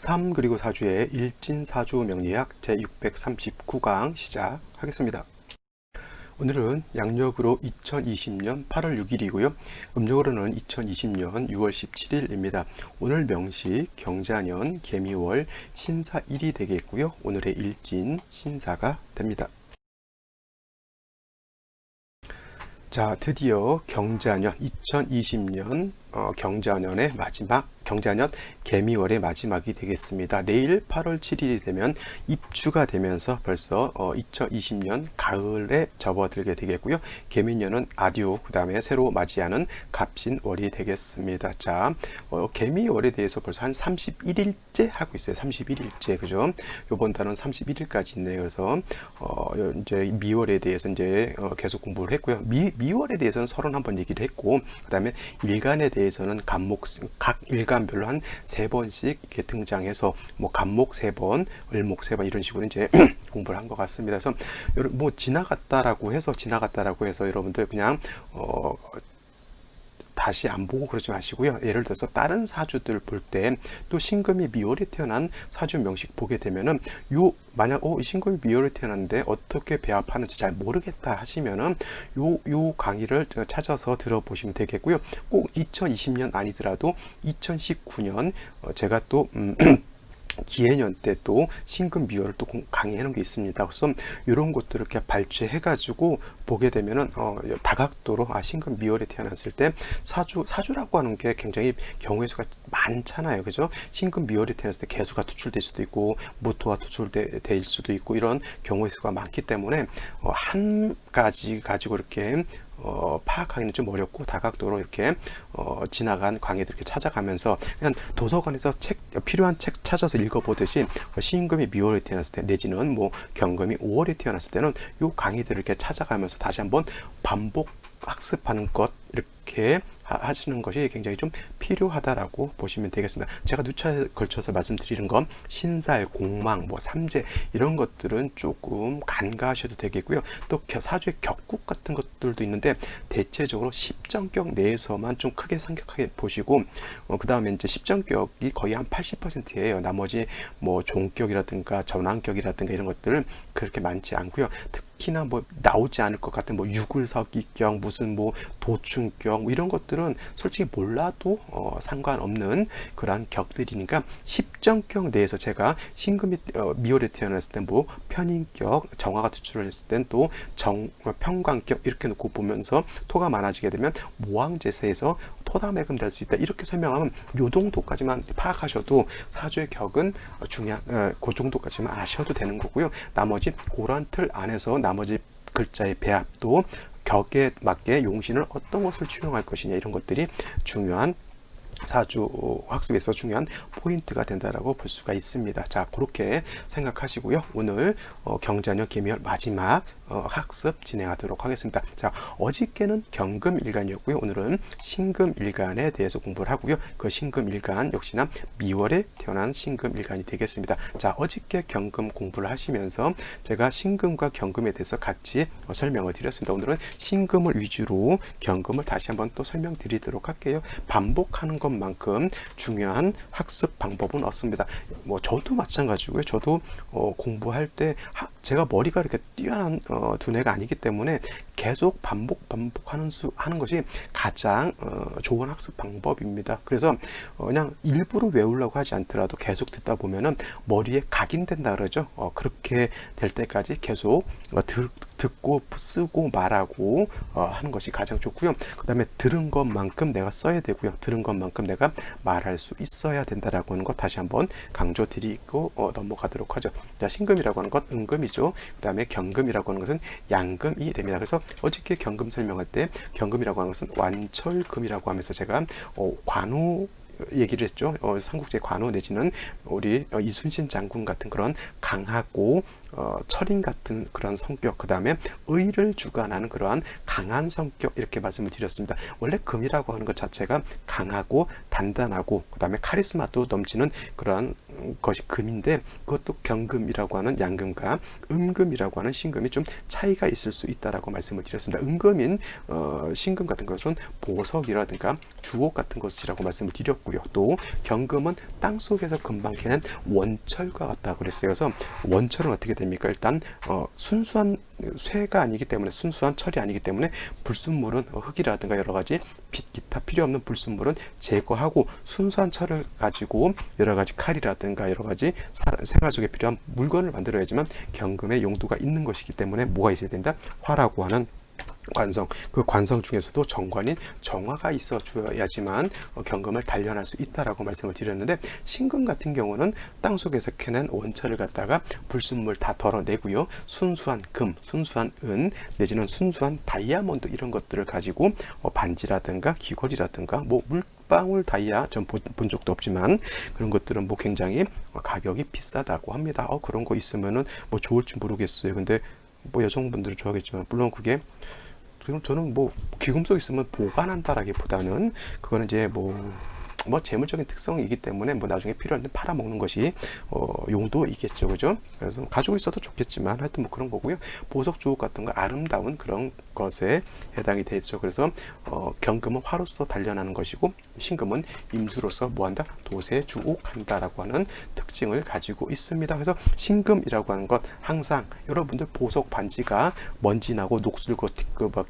3 그리고 4주의 일진사주 명리학 제639강 시작하겠습니다. 오늘은 양력으로 2020년 8월 6일이고요. 음력으로는 2020년 6월 17일입니다. 오늘 명시 경자년 개미월 신사일이 되겠고요. 오늘의 일진 신사가 됩니다. 자, 드디어 경자년 2020년 경자년의 마지막 경자년 개미월의 마지막이 되겠습니다. 내일 8월 7일이 되면 입추가 되면서 벌써 2020년 가을에 접어들게 되겠고요. 개미년은 아듀, 그 다음에 새로 맞이하는 갑신월이 되겠습니다. 자, 개미월에 대해서 벌써 한 31일째 하고 있어요. 31일째, 그죠? 요번 달은 31일까지 있네요. 그래서 이제 미월에 대해서 이제 계속 공부를 했고요. 미월에 대해서는 31번 얘기를 했고, 그 다음에 일간에 대해서는 각 일간별로 한 3번씩 이렇게 등장해서 뭐 간목 3번, 을목 3번 이런 식으로 이제 공부를 한 것 같습니다. 그래서 뭐 지나갔다라고 해서 여러분들 그냥 다시 안 보고 그러지 마시고요. 예를 들어서 다른 사주들 볼 때 또 신금이 미월에 태어난 사주 명식 보게 되면은 만약 이 신금이 미월에 태어났는데 어떻게 배합하는지 잘 모르겠다 하시면은 요 강의를 찾아서 들어보시면 되겠고요. 꼭 2020년 아니더라도 2019년 제가 또 기해년 때 또 신금 미월을 또 강의해 놓은 게 있습니다. 그래서 이런 것들을 이렇게 발췌해 가지고 보게 되면은 다각도로 신금 미월에 태어났을 때 사주라고 하는 게 굉장히 경우의 수가 많잖아요. 그죠? 신금 미월에 태어났을 때 개수가 투출될 수도 있고 무토가 투출될 수도 있고 이런 경우의 수가 많기 때문에 한 가지 가지고 이렇게 파악하기는 좀 어렵고 다각도로 이렇게 지나간 강의들 이렇게 찾아가면서 그냥 도서관에서 필요한 책 찾아서 읽어보듯이 신금이 미월에 태어났을 때 내지는 뭐 경금이 5월에 태어났을 때는 요 강의들을 이렇게 찾아가면서 다시 한번 반복 학습하는 것 이렇게 하시는 것이 굉장히 좀 필요하다라고 보시면 되겠습니다. 제가 누차에 걸쳐서 말씀드리는 건 신살, 공망, 뭐 삼재 이런 것들은 조금 간과하셔도 되겠고요. 또 사주의 격국 같은 것들도 있는데 대체적으로 십정격 내에서만 좀 크게 생각하게 보시고 그 다음에 이제 십정격이 거의 한 80%예요. 나머지 뭐 종격이라든가 전환격이라든가 이런 것들은 그렇게 많지 않고요. 특히나 뭐 나오지 않을 것 같은 뭐 유굴석이격, 무슨 뭐 도충격 뭐 이런 것들은 솔직히 몰라도 상관없는 그러한 격들이니까 십정격 내에서 제가 신금이 미월에 태어났을 때 뭐 편인격, 정화가 투출을 했을 땐 또 평관격 이렇게 놓고 보면서 토가 많아지게 되면 모왕제세에서 토담액음 될 수 있다 이렇게 설명하면 요 정도까지만 파악하셔도 사주의 격은 그 정도까지만 아셔도 되는 거고요. 나머지 그런 틀 안에서 나머지 글자의 배합도 격에 맞게 용신을 어떤 것을 취용할 것이냐 이런 것들이 중요한 사주 학습에서 중요한 포인트가 된다라고 볼 수가 있습니다. 자, 그렇게 생각하시고요. 오늘 경자년 개미월 마지막 학습 진행하도록 하겠습니다. 자, 어저께는 경금일간이었고요. 오늘은 신금일간에 대해서 공부를 하고요. 그 신금일간 역시나 미월에 태어난 신금일간이 되겠습니다. 자, 어저께 경금 공부를 하시면서 제가 신금과 경금에 대해서 같이 설명을 드렸습니다. 오늘은 신금을 위주로 경금을 다시 한번 또 설명드리도록 할게요. 반복하는 것만큼 중요한 학습 방법은 없습니다. 뭐 저도 마찬가지고요. 저도 공부할 때 제가 머리가 이렇게 뛰어난 두뇌가 아니기 때문에 계속 반복하는 것이 가장 좋은 학습 방법입니다. 그래서 그냥 일부러 외우려고 하지 않더라도 계속 듣다 보면은 머리에 각인된다 그러죠. 그렇게 될 때까지 계속 듣고 쓰고 말하고 하는 것이 가장 좋고요. 그 다음에 들은 것만큼 내가 써야 되고요. 들은 것만큼 내가 말할 수 있어야 된다라고 하는 것 다시 한번 강조드리고 넘어가도록 하죠. 자, 신금이라고 하는 것 은금이죠. 그 다음에 경금이라고 하는 것은 양금이 됩니다. 그래서 어저께 경금 설명할 때 경금이라고 하는 것은 완철금이라고 하면서 제가 관우 얘기를 했죠. 삼국지 관우 내지는 우리 이순신 장군 같은 그런 강하고 철인 같은 그런 성격, 그 다음에 의를 주관하는 그러한 강한 성격, 이렇게 말씀을 드렸습니다. 원래 금이라고 하는 것 자체가 강하고 단단하고 그 다음에 카리스마도 넘치는 그러한 것이 금인데, 그것도 경금이라고 하는 양금과 음금이라고 하는 신금이 좀 차이가 있을 수 있다라고 말씀을 드렸습니다. 음금인 신금 같은 것은 보석이라든가 주옥 같은 것이라고 말씀을 드렸고요. 또 경금은 땅 속에서 금방 캐는 원철과 같다고 그랬어요. 그래서 원철은 어떻게 됩니까? 일단 순수한 쇠가 아니기 때문에, 순수한 철이 아니기 때문에 불순물은 흙이라든가 여러 가지 기타 필요 없는 불순물은 제거하고 순수한 철을 가지고 여러 가지 칼이라든가 여러 가지 생활 속에 필요한 물건을 만들어야지만 경금의 용도가 있는 것이기 때문에 뭐가 있어야 된다? 화라고 하는 관성, 그 관성 중에서도 정관인 정화가 있어 줘야지만 경금을 단련할 수 있다라고 말씀을 드렸는데, 신금 같은 경우는 땅속에서 캐낸 원철을 갖다가 불순물 다 덜어내고요, 순수한 금, 순수한 은 내지는 순수한 다이아몬드 이런 것들을 가지고 반지라든가 귀걸이라든가 뭐 물방울 다이아 전 본 적도 없지만 그런 것들은 뭐 굉장히 가격이 비싸다고 합니다. 그런 거 있으면은 뭐 좋을지 모르겠어요. 근데 뭐 여성분들은 좋아하겠지만, 물론 그게 저는 뭐 귀금속 있으면 보관한다라기보다는 그거는 이제 뭐 재물적인 특성이기 때문에 뭐 나중에 필요할 때 팔아먹는 것이 용도이겠죠, 그죠? 그래서 가지고 있어도 좋겠지만 하여튼 뭐 그런 거고요. 보석 주옥 같은 거 아름다운 그런 것에 해당이 되죠. 그래서 경금은 화로서 단련하는 것이고, 신금은 임수로서 뭐한다? 도세 주옥한다라고 하는 특징을 가지고 있습니다. 그래서 신금이라고 하는 것, 항상 여러분들 보석 반지가 먼지 나고 녹슬고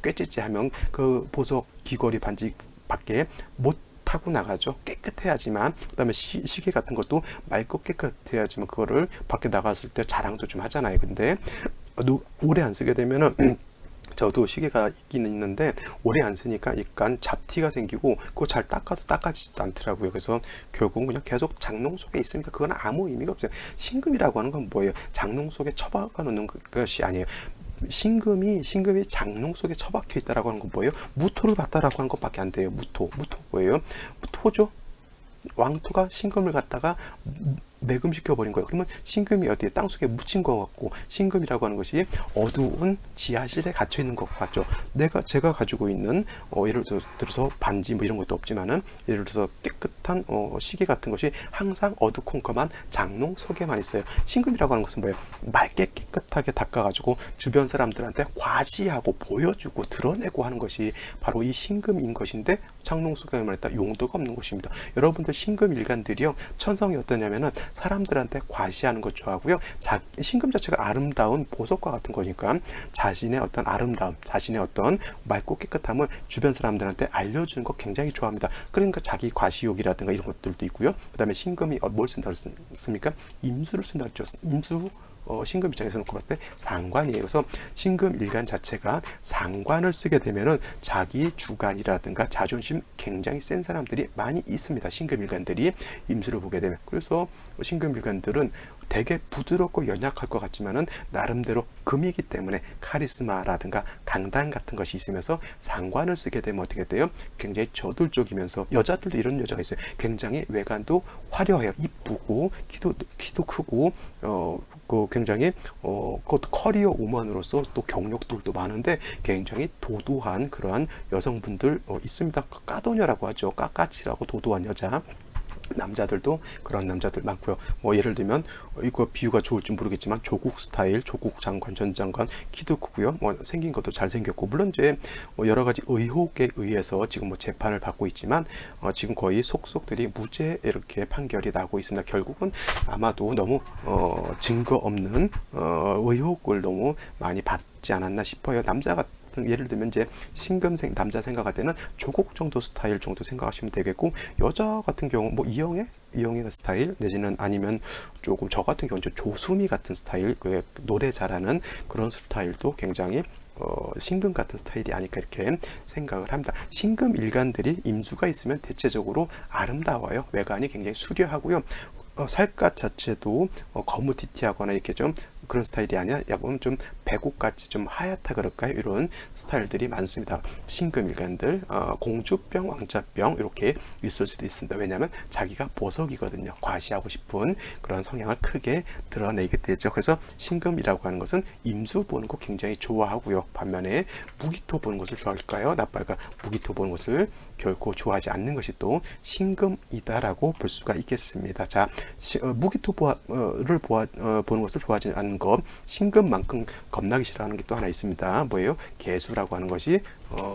꾀찌찌 하면 그 보석 귀걸이 반지 밖에 못 타고 나가죠. 깨끗해야지만, 그 다음에 시계 같은 것도 맑고 깨끗해야지만 그거를 밖에 나갔을 때 자랑도 좀 하잖아요. 근데 오래 안 쓰게 되면은 저도 시계가 있기는 있는데 오래 안 쓰니까 약간 잡티가 생기고 그거 잘 닦아도 닦아지지도 않더라고요. 그래서 결국은 그냥 계속 장롱 속에 있으니까 그건 아무 의미가 없어요. 신금이라고 하는 건 뭐예요? 장롱 속에 처박아 놓는 것이 아니에요. 신금이 장롱 속에 처박혀 있다라고 하는 건 뭐예요? 무토를 봤다라고 하는 것밖에 안 돼요. 무토 뭐예요? 무토죠. 왕토가 신금을 갖다가 매금시켜 버린 거예요. 그러면 신금이 어디에 땅속에 묻힌 것 같고, 신금이라고 하는 것이 어두운 지하실에 갇혀 있는 것 같죠. 제가 가지고 있는 예를 들어서 반지 뭐 이런 것도 없지만은, 예를 들어서 깨끗한 시계 같은 것이 항상 어두컴컴한 장롱 속에만 있어요. 신금이라고 하는 것은 뭐예요? 맑게 깨끗하게 닦아가지고 주변 사람들한테 과시하고 보여주고 드러내고 하는 것이 바로 이 신금인 것인데, 장롱 속에만 있다 용도가 없는 것입니다. 여러분들 신금 일간들이요, 천성이 어떠냐면은 사람들한테 과시하는 것 좋아하고요. 신금 자체가 아름다운 보석과 같은 거니까 자신의 어떤 아름다움, 자신의 어떤 맑고 깨끗함을 주변 사람들한테 알려주는 거 굉장히 좋아합니다. 그러니까 자기 과시욕이라든가 이런 것들도 있고요. 그 다음에 신금이 뭘 쓴다고 했습니까? 임수를 쓴다고 했죠. 임수 신금 입장에서 놓고 봤을 때 상관이에요. 그래서 신금 일간 자체가 상관을 쓰게 되면은 자기 주관이라든가 자존심 굉장히 센 사람들이 많이 있습니다. 신금 일간들이 임수를 보게 되면. 그래서 신금 일간들은 되게 부드럽고 연약할 것 같지만은 나름대로 금이기 때문에 카리스마라든가 강단 같은 것이 있으면서 상관을 쓰게 되면 어떻게 돼요? 굉장히 저돌적이면서, 여자들도 이런 여자가 있어요. 굉장히 외관도 화려해요. 이쁘고 키도 크고 굉장히 그것도 커리어 우먼으로서 또 경력들도 많은데 굉장히 도도한 그러한 여성분들 있습니다. 까도녀라고 하죠. 까까치라고 도도한 여자. 남자들도 그런 남자들 많고요. 뭐 예를 들면 이거 비유가 좋을지 모르겠지만 조국 스타일, 조국 장관, 전 장관 키도 크고요. 뭐 생긴 것도 잘생겼고, 물론 이제 여러 가지 의혹에 의해서 지금 뭐 재판을 받고 있지만 지금 거의 속속들이 무죄 이렇게 판결이 나고 있습니다. 결국은 아마도 너무 증거 없는 의혹을 너무 많이 받지 않았나 싶어요. 남자 같은, 예를 들면 이제 신금생 남자 생각할 때는 조국 정도 스타일 정도 생각하시면 되겠고, 여자 같은 경우 뭐 이영애 스타일 내지는 아니면 조금 저 같은 경우 이제 조수미 같은 스타일, 노래 잘하는 그런 스타일도 굉장히 신금 같은 스타일이 아닐까 이렇게 생각을 합니다. 신금 일간들이 임수가 있으면 대체적으로 아름다워요. 외관이 굉장히 수려하고요. 살갗 자체도 거무튀튀하거나 이렇게 좀 그런 스타일이 아니라 약간 좀 배꼽같이 좀 하얗다 그럴까요? 이런 스타일들이 많습니다. 신금일간들, 공주병, 왕자병 이렇게 있을 수도 있습니다. 왜냐하면 자기가 보석이거든요. 과시하고 싶은 그런 성향을 크게 드러내게 되죠. 그래서 신금이라고 하는 것은 임수 보는 거 굉장히 좋아하고요. 반면에 무기토 보는 것을 좋아할까요? 나팔가 무기토 보는 것을 결코 좋아하지 않는 것이 또 신금이다라고 볼 수가 있겠습니다. 자, 무기토를 보는 것을 좋아하지 않는 것, 신금만큼 겁나기 싫어하는 게 또 하나 있습니다. 뭐예요? 개수라고 하는 것이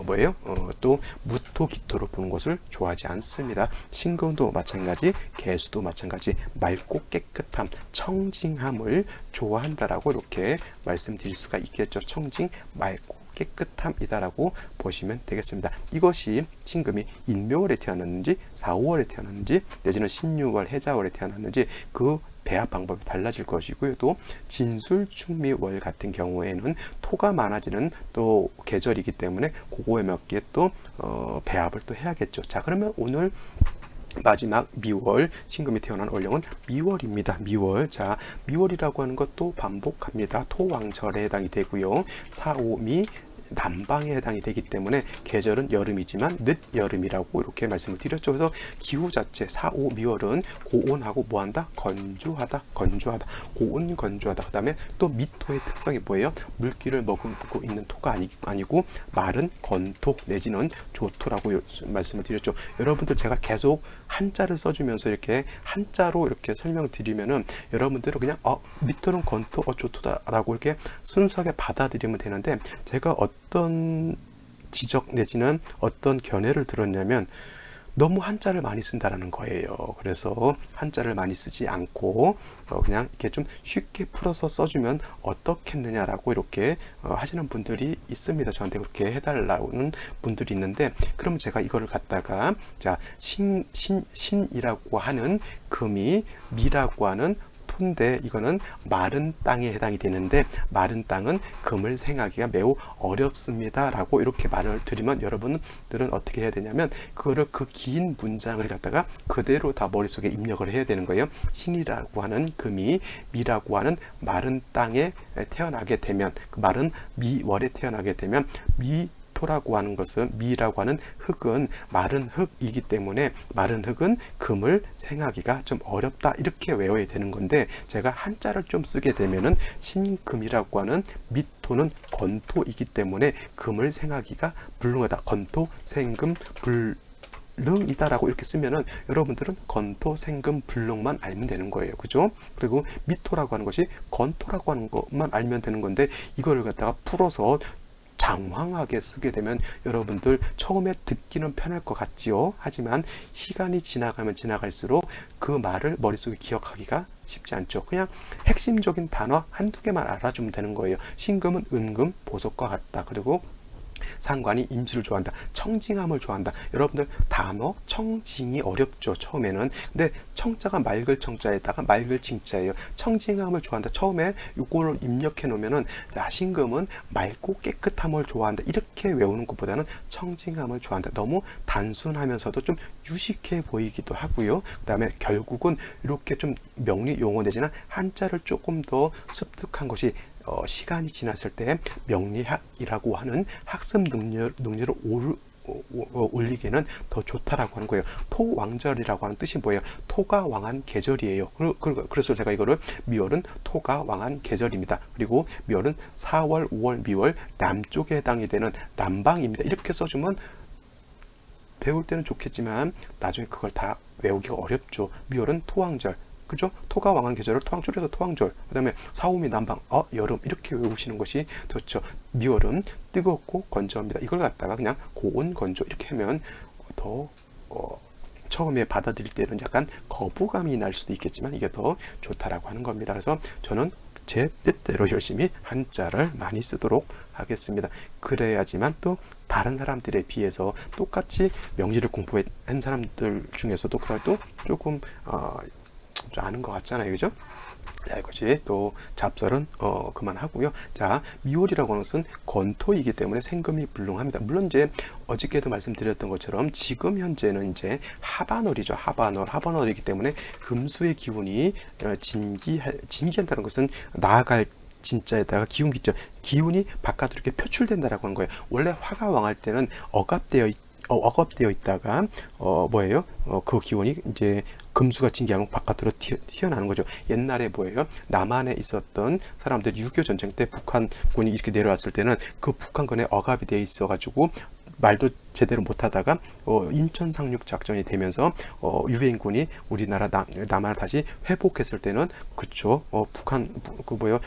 뭐예요? 또 무토, 기토를 보는 것을 좋아하지 않습니다. 신금도 마찬가지, 개수도 마찬가지, 맑고 깨끗함, 청징함을 좋아한다라고 이렇게 말씀드릴 수가 있겠죠. 청징, 맑고 깨끗함이다라고 보시면 되겠습니다. 이것이 신금이 인묘월에 태어났는지 4, 5월에 태어났는지 내지는 신유월, 해자월에 태어났는지 그 배합 방법이 달라질 것이고요. 또 진술, 충미월 같은 경우에는 토가 많아지는 또 계절이기 때문에 그거에 맞게 또 배합을 또 해야겠죠. 자, 그러면 오늘 마지막 미월, 신금이 태어난 월령은 미월입니다. 미월. 자, 미월이라고 하는 것도 반복합니다. 토왕절에 해당이 되고요. 사오미 남방에 해당이 되기 때문에 계절은 여름이지만 늦여름이라고 이렇게 말씀을 드렸죠. 그래서 기후 자체 4, 5, 미월은 고온하고 뭐한다? 건조하다. 고온 건조하다. 그 다음에 또 미토의 특성이 뭐예요? 물기를 머금고 있는 토가 아니고 마른 건토 내지는 조토라고 말씀을 드렸죠. 여러분들 제가 계속 한자를 써주면서 이렇게 한자로 이렇게 설명을 드리면은 여러분들은 그냥 미토는 건토, 조토다라고 이렇게 순수하게 받아들이면 되는데, 제가 어떤 지적 내지는 어떤 견해를 들었냐면 너무 한자를 많이 쓴다라는 거예요. 그래서 한자를 많이 쓰지 않고 그냥 이렇게 좀 쉽게 풀어서 써주면 어떻겠느냐라고 이렇게 하시는 분들이 있습니다. 저한테 그렇게 해달라는 분들이 있는데, 그러면 제가 이거를 갖다가 자, 신이라고 하는 금이 미라고 하는 토인데 이거는 마른 땅에 해당이 되는데, 마른 땅은 금을 생하기가 매우 어렵습니다 라고 이렇게 말을 드리면 여러분들은 어떻게 해야 되냐면 그거를 그 긴 문장을 갖다가 그대로 다 머릿속에 입력을 해야 되는 거예요. 신이라고 하는 금이 미라고 하는 마른 땅에 태어나게 되면, 그 마른 미월에 태어나게 되면 토라고 하는 것은, 미라고 하는 흙은 마른 흙이기 때문에 마른 흙은 금을 생하기가 좀 어렵다 이렇게 외워야 되는 건데, 제가 한자를 좀 쓰게 되면은 신금이라고 하는 미토는 건토이기 때문에 금을 생하기가 불능하다. 건토, 생금, 불능이다라고 이렇게 쓰면은 여러분들은 건토, 생금, 불능만 알면 되는 거예요. 그죠? 그리고 미토라고 하는 것이 건토라고 하는 것만 알면 되는 건데, 이거를 갖다가 풀어서 장황하게 쓰게 되면 여러분들 처음에 듣기는 편할 것 같지요. 하지만 시간이 지나가면 지나갈수록 그 말을 머릿속에 기억하기가 쉽지 않죠. 그냥 핵심적인 단어 한두 개만 알아주면 되는 거예요. 신금은 은금, 보석과 같다. 그리고 상관이 임수를 좋아한다. 청징함을 좋아한다. 여러분들 단어 청징이 어렵죠. 처음에는. 근데 청자가 맑을 청자에다가 맑을 징자예요. 청징함을 좋아한다. 처음에 이걸 입력해 놓으면은 신금은 맑고 깨끗함을 좋아한다. 이렇게 외우는 것보다는 청징함을 좋아한다. 너무 단순하면서도 좀 유식해 보이기도 하고요. 그 다음에 결국은 이렇게 좀 명리 용어 내지나 한자를 조금 더 습득한 것이 시간이 지났을 때 명리학이라고 하는 학습 능력을 올리기에는 더 좋다라고 하는 거예요. 토왕절이라고 하는 뜻이 뭐예요? 토가 왕한 계절이에요. 그래서 제가 이거를 미월은 토가 왕한 계절입니다. 그리고 미월은 4월, 5월, 미월 남쪽에 해당이 되는 남방입니다. 이렇게 써주면 배울 때는 좋겠지만 나중에 그걸 다 외우기가 어렵죠. 미월은 토왕절. 그죠? 토가 왕한 계절을 토왕줄여서 토왕절. 그 다음에 사오미 남방, 여름 이렇게 외우시는 것이 좋죠. 미월은 뜨겁고 건조합니다. 이걸 갖다가 그냥 고온 건조 이렇게 하면 더 처음에 받아들일 때는 약간 거부감이 날 수도 있겠지만 이게 더 좋다라고 하는 겁니다. 그래서 저는 제 뜻대로 열심히 한자를 많이 쓰도록 하겠습니다. 그래야지만 또 다른 사람들에 비해서 똑같이 명리를 공부한 사람들 중에서도 그래도 조금 좀 아는 것 같잖아요. 그죠? 자, 이것이 또 잡설은 그만하고요. 자, 미월이라고 하는 것은 건토이기 때문에 생금이 불능합니다. 물론 이제 어저께도 말씀드렸던 것처럼 지금 현재는 이제 하반월이죠. 하반월이기 때문에 금수의 기운이 진기한다는 것은 나아갈 진짜에다가 기운 기죠. 기운이 바깥으로 이렇게 표출된다라고 하는 거예요. 원래 화가 왕할 때는 억압되어 있다가 뭐예요? 그 기운이 이제 금수가 진기하면 바깥으로 튀어나오는 거죠. 옛날에 뭐예요? 남한에 있었던 사람들 6.25 전쟁 때 북한군이 이렇게 내려왔을 때는 그 북한군에 억압이 되어 있어가지고 말도 제대로 못하다가 인천 상륙 작전이 되면서 유엔군이 우리나라 남한을 다시 회복했을 때는 그쵸, 북한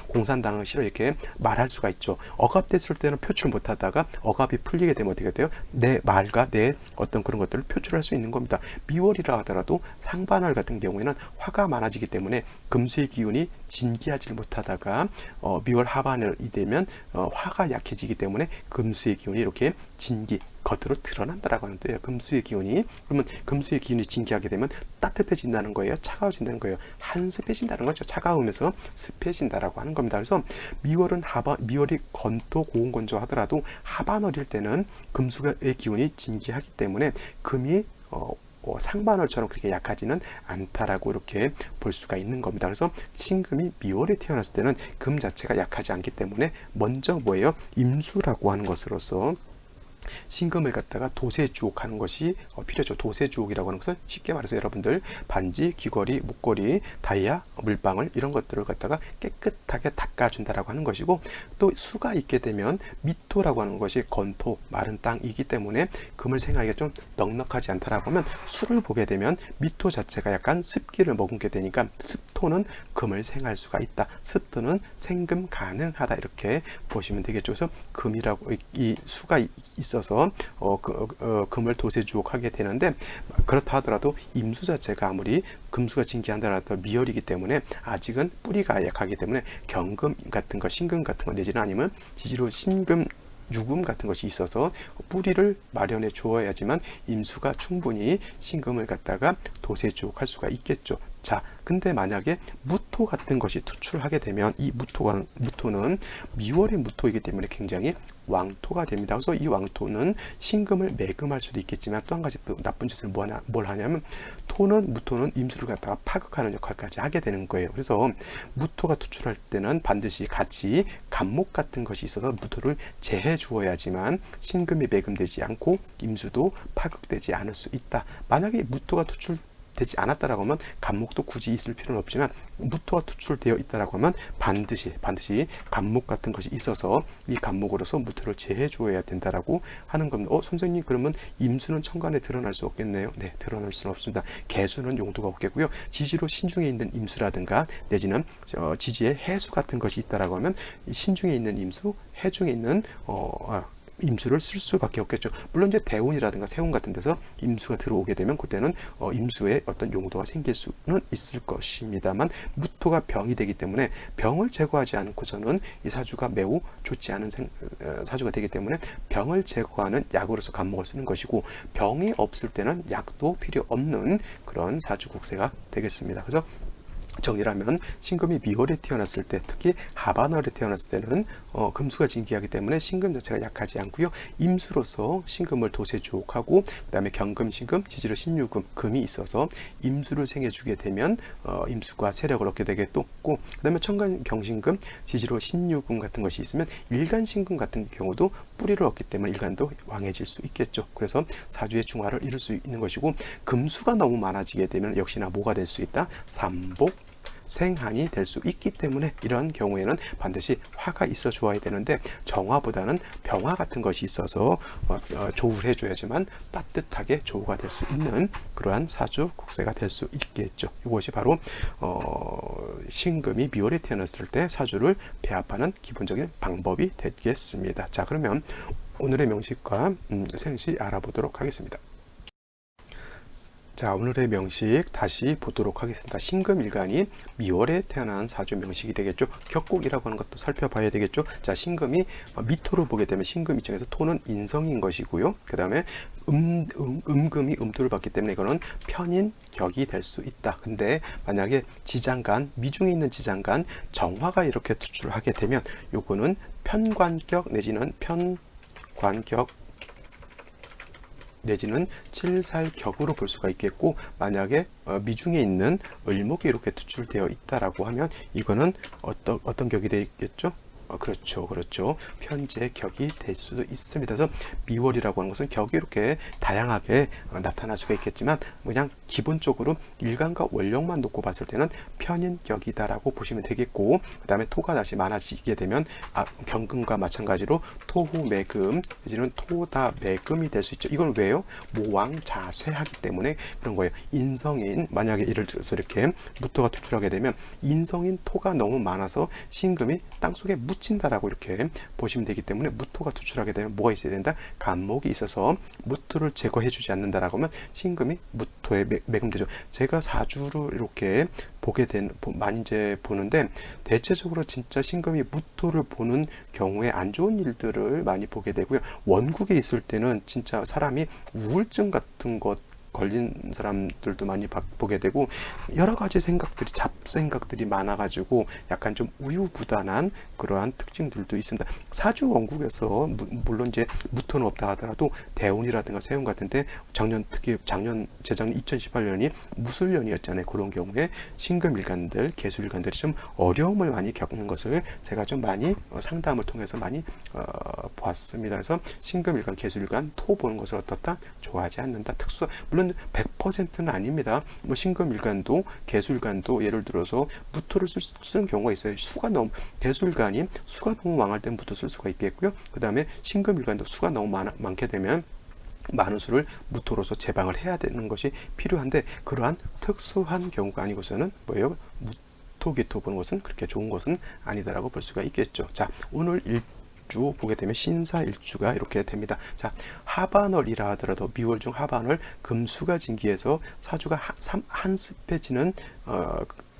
공산당은 싫어 이렇게 말할 수가 있죠. 억압됐을 때는 표출 못하다가 억압이 풀리게 되면 어떻게 돼요? 내 말과 내 어떤 그런 것들을 표출할 수 있는 겁니다. 미월이라 하더라도 상반월 같은 경우에는 화가 많아지기 때문에 금수의 기운이 진기하지 못하다가 미월 하반월이 되면 화가 약해지기 때문에 금수의 기운이 이렇게 진기 겉으로 드러난다라고 하는데요. 금수의 기운이, 그러면 금수의 기운이 진기하게 되면 따뜻해진다는 거예요? 차가워진다는 거예요? 한습해진다는 거죠. 차가우면서 습해진다라고 하는 겁니다. 그래서 미월이 건토 고온건조 하더라도 하반월일 때는 금수의 기운이 진기하기 때문에 금이 상반월처럼 그렇게 약하지는 않다라고 이렇게 볼 수가 있는 겁니다. 그래서 신금이 미월에 태어났을 때는 금 자체가 약하지 않기 때문에 먼저 뭐예요? 임수라고 하는 것으로서 신금을 갖다가 도세주옥하는 것이 필요죠. 도세주옥이라고 하는 것은 쉽게 말해서 여러분들 반지, 귀걸이, 목걸이, 다이아, 물방울 이런 것들을 갖다가 깨끗하게 닦아준다라고 하는 것이고, 또 수가 있게 되면 미토라고 하는 것이 건토, 마른 땅이기 때문에 금을 생하기가 좀 넉넉하지 않다라고 하면 수를 보게 되면 미토 자체가 약간 습기를 머금게 되니까 습토는 금을 생할 수가 있다. 습토는 생금 가능하다 이렇게 보시면 되겠죠. 그래서 금이라고 이 수가 있어서 금을 도세주옥하게 되는데, 그렇다 하더라도 임수 자체가 아무리 금수가 진기한다라도 미열이기 때문에 아직은 뿌리가 약하기 때문에 경금 같은 거, 신금 같은 거 내지는 아니면 지지로 신금 유금 같은 것이 있어서 뿌리를 마련해 주어야지만 임수가 충분히 신금을 갖다가 도세주옥할 수가 있겠죠. 자, 근데 만약에 무토 같은 것이 투출하게 되면 이 무토는 미월의 무토이기 때문에 굉장히 왕토가 됩니다. 그래서 이 왕토는 신금을 매금할 수도 있겠지만 또 한 가지 또 나쁜 짓을 뭘 하냐면 무토는 임수를 갖다가 파극하는 역할까지 하게 되는 거예요. 그래서 무토가 투출할 때는 반드시 같이 간목 같은 것이 있어서 무토를 제해 주어야지만 신금이 매금되지 않고 임수도 파극되지 않을 수 있다. 만약에 무토가 되지 않았다라고 하면 간목도 굳이 있을 필요는 없지만 무토가 투출되어 있다라고 하면 반드시 간목 같은 것이 있어서 이 간목으로서 무토를 제해 주어야 된다라고 하는 겁니다. 선생님, 그러면 임수는 천간에 드러날 수 없겠네요. 네, 드러날 수는 없습니다. 개수는 용도가 없겠고요. 지지로 신중에 있는 임수라든가 내지는 지지에 해수 같은 것이 있다라고 하면 신중에 있는 임수, 해중에 있는 임수를 쓸 수밖에 없겠죠. 물론 이제 대운이라든가 세운 같은 데서 임수가 들어오게 되면 그때는 임수의 어떤 용도가 생길 수는 있을 것입니다만, 무토가 병이 되기 때문에 병을 제거하지 않고서는 이 사주가 매우 좋지 않은 사주가 되기 때문에 병을 제거하는 약으로서 간목을 쓰는 것이고, 병이 없을 때는 약도 필요 없는 그런 사주 국세가 되겠습니다. 그래서 정리라면 신금이 미월에 태어났을 때, 특히 하반월에 태어났을 때는 금수가 진기하기 때문에 신금 자체가 약하지 않고요. 임수로서 신금을 도세주옥하고 그 다음에 경금, 신금, 지지로 신유금, 금이 있어서 임수를 생해주게 되면 임수가 세력을 얻게 되겠고, 그 다음에 천간 경신금, 지지로 신유금 같은 것이 있으면 일간신금 같은 경우도 뿌리를 얻기 때문에 일간도 왕해질 수 있겠죠. 그래서 사주의 중화를 이룰 수 있는 것이고, 금수가 너무 많아지게 되면 역시나 뭐가 될 수 있다? 삼복 생한이 될 수 있기 때문에 이런 경우에는 반드시 화가 있어 주어야 되는데, 정화보다는 병화 같은 것이 있어서 조우를 해줘야지만 따뜻하게 조우가 될 수 있는 그러한 사주 국세가 될 수 있겠죠. 이것이 바로 신금이 미월에 태어났을 때 사주를 배합하는 기본적인 방법이 되겠습니다. 자, 그러면 오늘의 명식과 생시 알아보도록 하겠습니다. 자, 오늘의 명식 다시 보도록 하겠습니다. 신금일간이 미월에 태어난 사주 명식이 되겠죠. 격국이라고 하는 것도 살펴봐야 되겠죠. 자, 신금이 미토로 보게 되면 신금 입장에서 토는 인성인 것이고요. 그 다음에 음금이 음토를 받기 때문에 이거는 편인격이 될 수 있다. 근데 만약에 지장간, 미중에 있는 지장간 정화가 이렇게 투출을 하게 되면 요거는 편관격 내지는 편관격 내지는 칠살격으로 볼 수가 있겠고, 만약에 미중에 있는 을목이 이렇게 투출되어 있다라고 하면 이거는 어떤 격이 되겠죠? 그렇죠, 그렇죠. 편제 격이 될 수도 있습니다. 그래서 미월이라고 하는 것은 격이 이렇게 다양하게 나타날 수가 있겠지만, 그냥 기본적으로 일간과 원령만 놓고 봤을 때는 편인 격이다라고 보시면 되겠고, 그 다음에 토가 다시 많아지게 되면 경금과 마찬가지로 토후매금 내지는 토다매금이 될 수 있죠. 이건 왜요? 모왕자쇠하기 때문에 그런 거예요. 인성인, 만약에 예를 들어서 이렇게 무토가 투출하게 되면 인성인 토가 너무 많아서 신금이 땅속에 묻힌다라고 이렇게 보시면 되기 때문에, 무토가 투출하게 되면 뭐가 있어야 된다? 간목이 있어서 무토를 제거해 주지 않는다라고 하면 신금이 무토에 매금되죠. 제가 사주를 이렇게 많이 이제 보는데, 대체적으로 진짜 신금이 무토를 보는 경우에 안 좋은 일들을 많이 보게 되고요. 원국에 있을 때는 진짜 사람이 우울증 같은 것 걸린 사람들도 많이 보게 되고, 여러 가지 생각들이, 잡생각들이 많아가지고 약간 좀 우유부단한 그러한 특징들도 있습니다. 사주 원국에서 물론 이제 무토는 없다 하더라도 대운이라든가 세운 같은데, 특히 재작년 2018년이 무술년이었잖아요. 그런 경우에 신금일간들, 개수일간들이 좀 어려움을 많이 겪는 것을 제가 좀 많이 상담을 통해서 많이 보았습니다. 그래서 신금일간, 개수일간, 토 보는 것을 어떻다? 좋아하지 않는다. 물론 100%는 아닙니다. 뭐 신금일간도 개수일간도 예를 들어서 무토를 쓰는 경우가 있어요. 개수일간이 수가 너무 망할 땐 무토 쓸 수가 있겠고요. 그 다음에 신금일간도 수가 너무 많게 되면 많은 수를 무토로서 제방을 해야 되는 것이 필요한데, 그러한 특수한 경우가 아니고서는 뭐예요? 무토기토 보는 것은 그렇게 좋은 것은 아니다라고 볼 수가 있겠죠. 자, 오늘 주 보게 되면 신사일주가 이렇게 됩니다. 자, 하반월이라 하더라도 미월 중 하반월 금수가 진기해서 사주가 한습해지는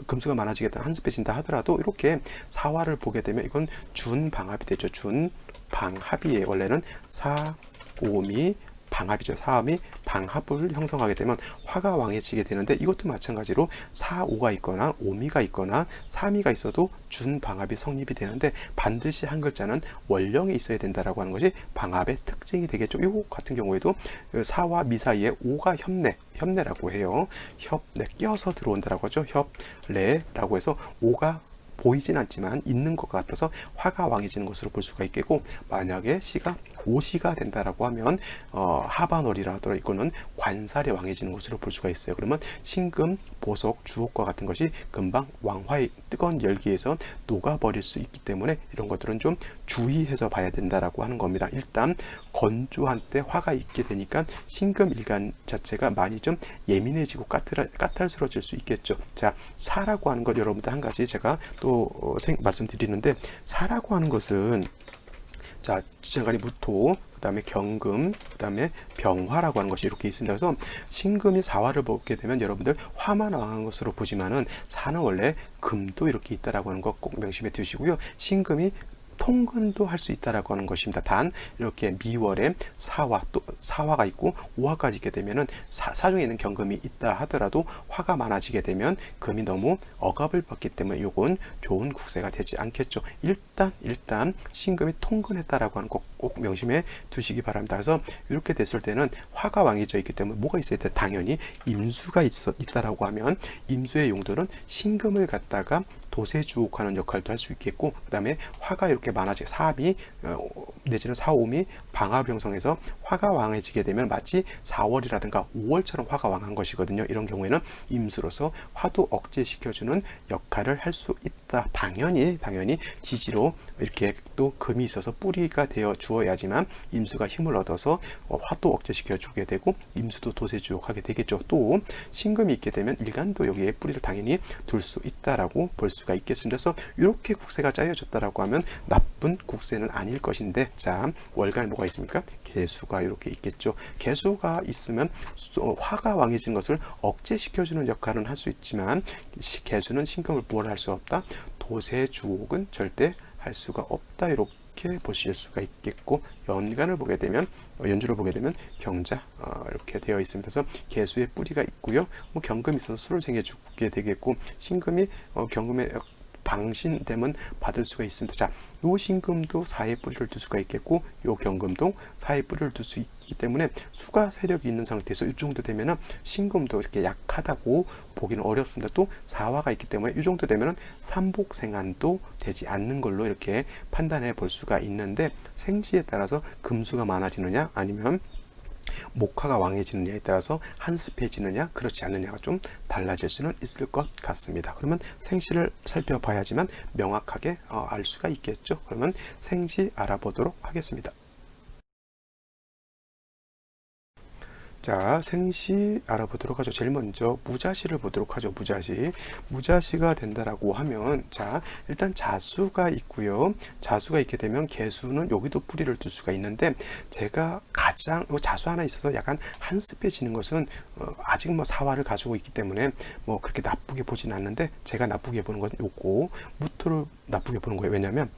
금수가 많아지겠다, 한습해진다 하더라도 이렇게 사화를 보게 되면 이건 준방합이 되죠. 준방합이에요. 원래는 사오미 방합이죠. 사음이 방합을 형성하게 되면 화가 왕해지게 되는데, 이것도 마찬가지로 사오가 있거나 오미가 있거나 삼이가 있어도 준방합이 성립이 되는데, 반드시 한 글자는 원령에 있어야 된다라고 하는 것이 방합의 특징이 되겠죠. 이거 같은 경우에도 사와 미 사이에 오가 협례라고 해요. 협례, 껴서 들어온다라고 하죠. 협례라고 해서 오가 보이진 않지만 있는 것 같아서 화가 왕해지는 것으로 볼 수가 있겠고, 만약에 시가 고시가 된다라고 하면 하반월이라 하더라도 이거는 관살이 왕해지는 것으로 볼 수가 있어요. 그러면 신금, 보석, 주옥과 같은 것이 금방 왕화의 뜨거운 열기에서 녹아버릴 수 있기 때문에 이런 것들은 좀 주의해서 봐야 된다라고 하는 겁니다. 일단 건조한 때 화가 있게 되니까 신금 일간 자체가 많이 좀 예민해지고 까탈스러워질 수 있겠죠. 자, 사라고 하는 것, 여러분들 한 가지 제가 또 말씀드리는데, 사라고 하는 것은, 자, 지장간이 무토, 그 다음에 경금, 그 다음에 병화라고 하는 것이 이렇게 있습니다. 그래서 신금이 사화를 보게 되면 여러분들 화만 왕한 것으로 보지만은, 사는 원래 금도 이렇게 있다라고 하는 거 꼭 명심해 두시고요. 신금이 통근도 할 수 있다라고 하는 것입니다. 단 이렇게 미월에 사화가 있고 오화까지 있게 되면은 사중에 있는 경금이 있다 하더라도 화가 많아지게 되면 금이 너무 억압을 받기 때문에 이건 좋은 국세가 되지 않겠죠. 일단 신금이 통근했다라고 하는 거 꼭 명심해 두시기 바랍니다. 그래서 이렇게 됐을 때는 화가 왕해져 있기 때문에 뭐가 있어야 돼? 당연히 임수가 있다라고 하면, 임수의 용도는 신금을 갖다가 도세주옥하는 역할도 할 수 있겠고, 그 다음에 화가 이렇게 많아지게 사합이 내지는 사오미 방합 형성해서 화가 왕해지게 되면 마치 4월이라든가 5월처럼 화가 왕한 것이거든요. 이런 경우에는 임수로서 화도 억제시켜주는 역할을 할 수 있다. 당연히 지지로 이렇게 또 금이 있어서 뿌리가 되어 주어야지만 임수가 힘을 얻어서 화도 억제시켜 주게 되고, 임수도 도세주옥하게 되겠죠. 또 신금이 있게 되면 일간도 여기에 뿌리를 당연히 둘 수 있다라고 볼 수가 있겠습니다. 그래서 이렇게 국세가 짜여졌다라고 하면 나쁜 국세는 아닐 것인데, 자, 월간 뭐가 있습니까? 개수가 이렇게 있겠죠. 개수가 있으면 화가 왕해진 것을 억제시켜주는 역할은 할 수 있지만, 개수는 신금을 부활할 수 없다. 도세주옥은 절대 할 수가 없다. 이렇게 보실 수가 있겠고, 연주를 보게 되면 경자 이렇게 되어 있습니다. 그래서 개수의 뿌리가 있고요. 뭐 경금이 있어서 수를 생겨주게 되겠고, 신금이 경금의 방신되면 받을 수가 있습니다. 자, 요 신금도 사에 뿌리를 둘 수가 있겠고, 요 경금도 사에 뿌리를 둘 수 있기 때문에 수가 세력이 있는 상태에서 이 정도 되면은 신금도 이렇게 약하다고 보기는 어렵습니다. 또 사화가 있기 때문에 이 정도 되면은 삼복생한도 되지 않는 걸로 이렇게 판단해 볼 수가 있는데, 생시에 따라서 금수가 많아지느냐 아니면 목화가 왕해지느냐에 따라서 한습해지느냐 그렇지 않느냐가 좀 달라질 수는 있을 것 같습니다. 그러면 생시를 살펴봐야지만 명확하게 알 수가 있겠죠. 그러면 생시 알아보도록 하겠습니다. 자, 생시 알아보도록 하죠. 제일 먼저 무자시를 보도록 하죠. 무자시가 된다라고 하면, 자, 일단 자수가 있고요. 자수가 있게 되면 개수는 여기도 뿌리를 둘 수가 있는데, 제가 가장 자수 하나 있어서 약간 한습해지는 것은 아직 뭐 사화를 가지고 있기 때문에 뭐 그렇게 나쁘게 보진 않는데, 제가 나쁘게 보는 건 요거 무토를 나쁘게 보는 거예요. 왜냐면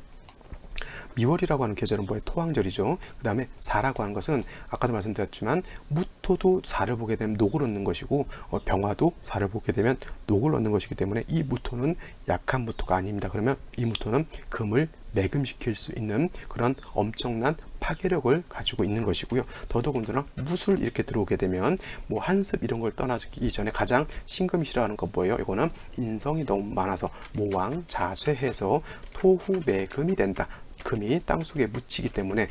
미월이라고 하는 계절은 뭐예요? 토왕절이죠. 그 다음에 사라고 하는 것은 아까도 말씀드렸지만 무토도 사를 보게 되면 녹을 얻는 것이고, 병화도 사를 보게 되면 녹을 얻는 것이기 때문에 이 무토는 약한 무토가 아닙니다. 그러면 이 무토는 금을 매금시킬 수 있는 그런 엄청난 파괴력을 가지고 있는 것이고요. 더더군다나 무술 이렇게 들어오게 되면 뭐 한습 이런 걸 떠나기 전에 가장 신금이 싫어하는 건 뭐예요? 이거는 인성이 너무 많아서 모왕 자쇠해서 토후 매금이 된다. 금이 땅속에 묻히기 때문에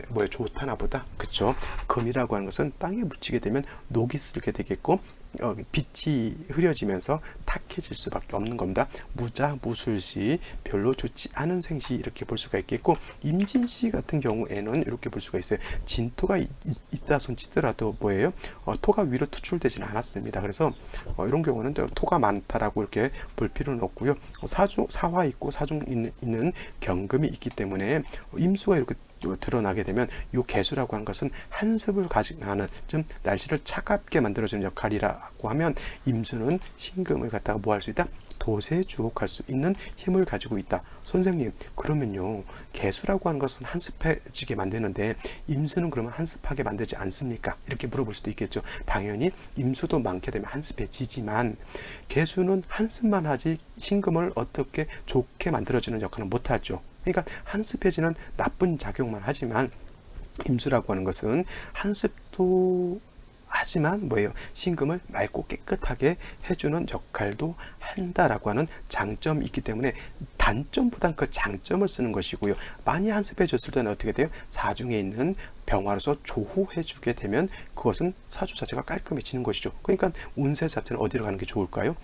뭐예요? 좋다나 보다. 그쵸? 금이라고 하는 것은 땅에 묻히게 되면 녹이 슬게 되겠고, 빛이 흐려지면서 탁해질 수밖에 없는 겁니다. 무자, 무술시, 별로 좋지 않은 생시 이렇게 볼 수가 있겠고, 임진시 같은 경우에는 이렇게 볼 수가 있어요. 진토가 있다 손치더라도 뭐예요? 토가 위로 투출되지는 않았습니다. 그래서 이런 경우는 토가 많다라고 이렇게 볼 필요는 없고요. 사화 있고 사중 있는 경금이 있기 때문에 임수가 이렇게 드러나게 되면 이 개수라고 하는 것은 한습을 가져가는, 좀 날씨를 차갑게 만들어주는 역할이라고 하면, 임수는 신금을 갖다가 뭐 할 수 있다? 돛에 주옥할 수 있는 힘을 가지고 있다. 선생님, 그러면요, 개수라고 하는 것은 한습해지게 만드는데 임수는 그러면 한습하게 만들지 않습니까? 이렇게 물어볼 수도 있겠죠. 당연히 임수도 많게 되면 한습해지지만 개수는 한습만 하지 신금을 어떻게 좋게 만들어주는 역할은 못하죠. 그러니까 한습해지는 나쁜 작용만 하지만, 임수라고 하는 것은 한습도 하지만 뭐예요? 신금을 맑고 깨끗하게 해주는 역할도 한다라고 하는 장점이 있기 때문에 단점보단 그 장점을 쓰는 것이고요. 많이 한습해졌을 때는 어떻게 돼요? 사중에 있는 병화로서 조후해주게 되면 그것은 사주 자체가 깔끔해지는 것이죠. 그러니까 운세 자체는 어디로 가는 게 좋을까요?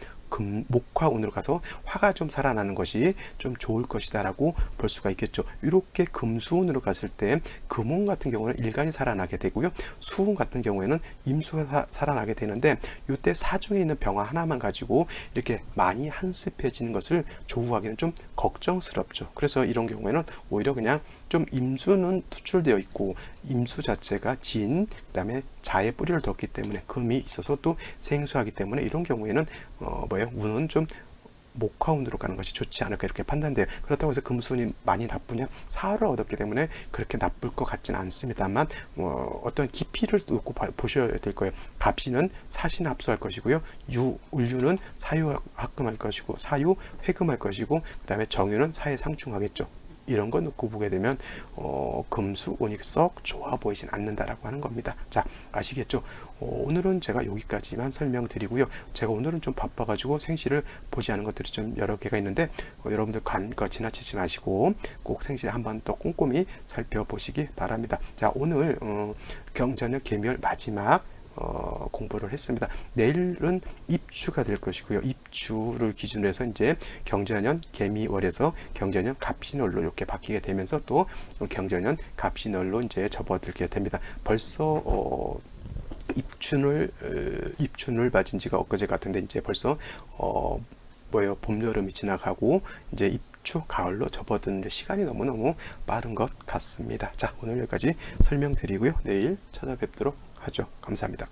목화운으로 가서 화가 좀 살아나는 것이 좀 좋을 것이다라고 볼 수가 있겠죠. 이렇게 금수운으로 갔을 때 금운 같은 경우는 일간이 살아나게 되고요. 수운 같은 경우에는 임수가 살아나게 되는데, 이때 사중에 있는 병화 하나만 가지고 이렇게 많이 한습해지는 것을 조후하기는 좀 걱정스럽죠. 그래서 이런 경우에는 오히려 그냥 좀 임수는 투출되어 있고, 임수 자체가 진, 그 다음에 자의 뿌리를 뒀기 때문에 금이 있어서 또 생수하기 때문에 이런 경우에는 운은 좀 목화운으로 가는 것이 좋지 않을까 이렇게 판단돼요. 그렇다고 해서 금수운이 많이 나쁘냐? 사화를 얻었기 때문에 그렇게 나쁠 것 같지는 않습니다만, 어떤 깊이를 놓고 보셔야 될 거예요. 갑신은 사신 합수할 것이고요. 울유는 사유 합금할 것이고, 사유 회금할 것이고, 그 다음에 정유는 사회 상충하겠죠. 이런 거 놓고 보게 되면 금수운이 썩 좋아 보이진 않는다라고 하는 겁니다. 자, 아시겠죠? 오늘은 제가 여기까지만 설명드리고요. 제가 오늘은 좀 바빠가지고 생시를 보지 않은 것들이 좀 여러 개가 있는데, 여러분들 거 지나치지 마시고 꼭 생시 한번 더 꼼꼼히 살펴보시기 바랍니다. 자, 오늘 경자년 개묘월 마지막 공부를 했습니다. 내일은 입추가 될 것이고요. 입추를 기준으로 해서 이제 경자년 개미월에서 경자년 갑신월로 이렇게 바뀌게 되면서 또 경자년 갑신월로 이제 접어들게 됩니다. 벌써 입춘을 맞은 지가 엊그제 같은데 이제 벌써 봄 여름이 지나가고 이제 입추 가을로 접어드는 시간이 너무너무 빠른 것 같습니다. 자, 오늘 여기까지 설명드리고요. 내일 찾아뵙도록 하죠. 감사합니다.